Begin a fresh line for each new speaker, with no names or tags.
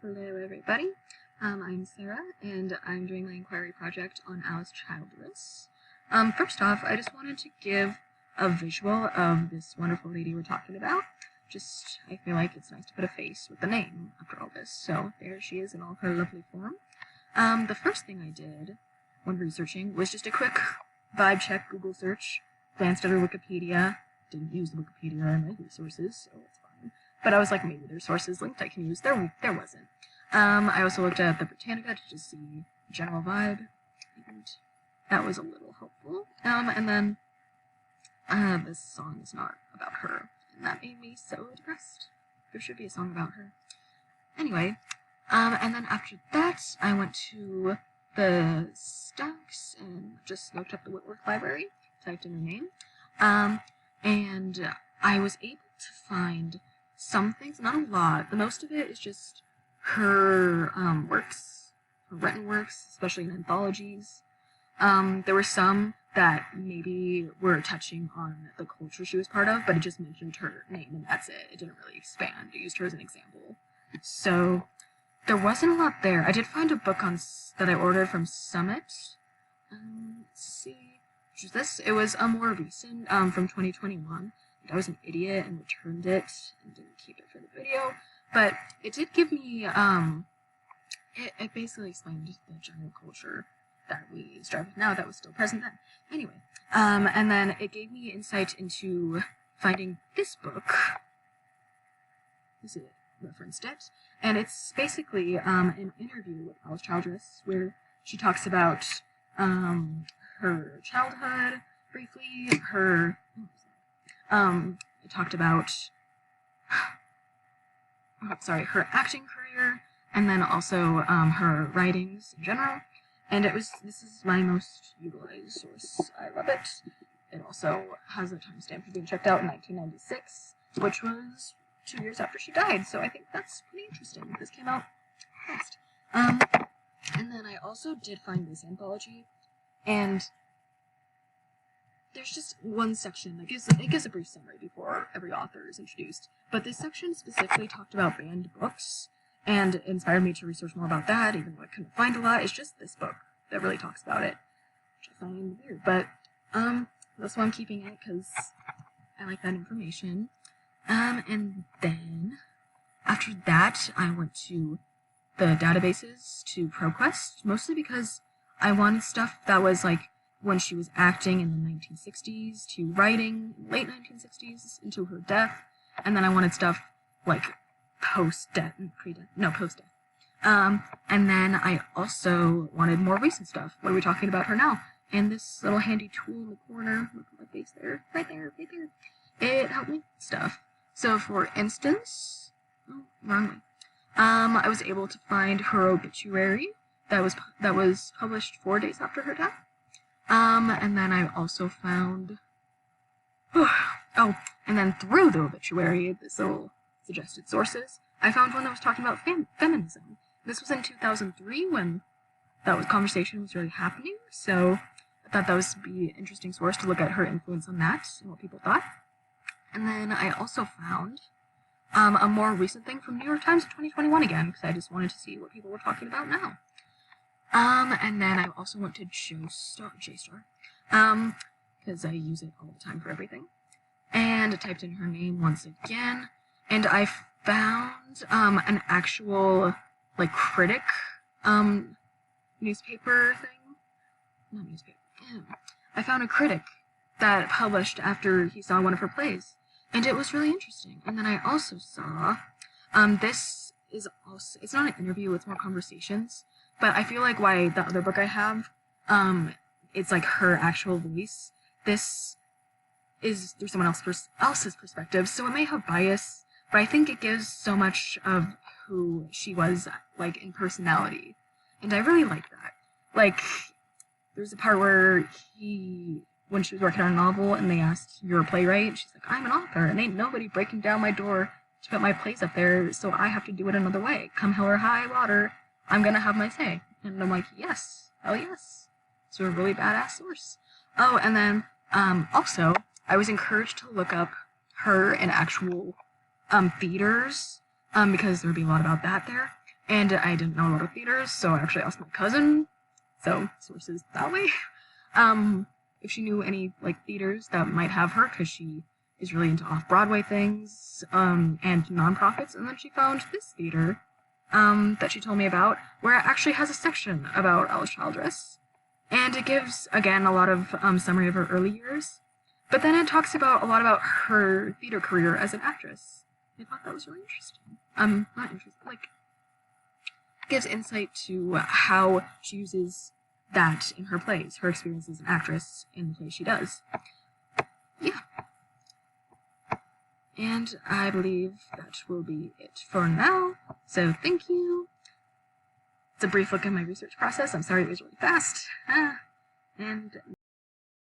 Hello everybody, I'm Sarah, and I'm doing my inquiry project on Alice Childress. First off, I just wanted to give a visual of this wonderful lady we're talking about. I feel like it's nice to put a face with the name after all this, so there she is in all her lovely form. The first thing I did when researching was just a quick vibe check Google search, glanced at her Wikipedia, didn't use the Wikipedia in my resources, so it's fine. But I was like, maybe there's sources linked I can use. There wasn't. I also looked at the Britannica to just see general vibe, and that was a little helpful. And then this song is not about her, and that made me so depressed. There should be a song about her. Anyway, and then after that, I went to the stacks and just looked up the Whitworth Library, typed in her name, and I was able to find some things, not a lot. The most of it is just her works, her written works, especially in anthologies. There were some that maybe were touching on the culture she was part of, but it just mentioned her name and that's it. It didn't really expand. It used her as an example. So there wasn't a lot there. I did find a book that I ordered from Summit. Let's see, which was this. It was more recent, from 2021. I was an idiot and returned it and didn't keep it for the video. But it did give me, it basically explained the general culture that we strive with now that was still present then. Anyway, and then it gave me insight into finding this book. This is referenced it. And it's basically an interview with Alice Childress where she talks about her childhood briefly, it talked about her acting career, and then also her writings in general. And this is my most utilized source. I love it. It also has a timestamp for being checked out in 1996, which was 2 years after she died, so I think that's pretty interesting. This came out fast. And then I also did find this anthology, and there's just one section that gives a brief summary before every author is introduced. But this section specifically talked about banned books, and it inspired me to research more about that, even though I couldn't find a lot. It's just this book that really talks about it, which I find weird. But that's why I'm keeping it, because I like that information. And then after that, I went to the databases to ProQuest, mostly because I wanted stuff that was like when she was acting in the 1960s to writing late 1960s into her death, and then I wanted stuff like post-death. And then I also wanted more recent stuff. What are we talking about her now? And this little handy tool in the corner, look at my face there, right there, it helped me with stuff. So for instance, wrong way. I was able to find her obituary that was published 4 days after her death. And then I also found, and then through the obituary, this little suggested sources, I found one that was talking about feminism. This was in 2003 when that conversation was really happening, so I thought that would be an interesting source to look at her influence on that and what people thought. And then I also found a more recent thing from New York Times in 2021 again, because I just wanted to see what people were talking about now. And then I also went to JSTOR, because I use it all the time for everything. And I typed in her name once again, and I found an actual, like, critic newspaper thing. Not newspaper. Yeah. I found a critic that published after he saw one of her plays, and it was really interesting. And then I also saw, this is also, it's not an interview, it's more conversations. But I feel like why the other book I have, it's like her actual voice. This is through someone else's perspective, so it may have bias, but I think it gives so much of who she was, like, in personality. And I really like that. Like, there's a part where when she was working on a novel, and they asked, "You're a playwright?" And she's like, "I'm an author, and ain't nobody breaking down my door to put my plays up there, so I have to do it another way. Come hell or high water, I'm gonna have my say." And I'm like, yes, hell yes. It's a really badass source. Oh, and then, also, I was encouraged to look up her in actual, theaters, because there would be a lot about that there. and I didn't know a lot of theaters, so I actually asked my cousin, so sources that way, if she knew any, like, theaters that might have her, because she is really into off-Broadway things, and nonprofits, and then she found this theater, that she told me about, where it actually has a section about Alice Childress, and it gives, again, a lot of, summary of her early years, but then it talks about a lot about her theater career as an actress. I thought that was really interesting. Not interesting, like, gives insight to how she uses that in her plays, her experience as an actress in the plays she does. Yeah. And I believe that will be it for now. So thank you. It's a brief look at my research process. I'm sorry it was really fast. And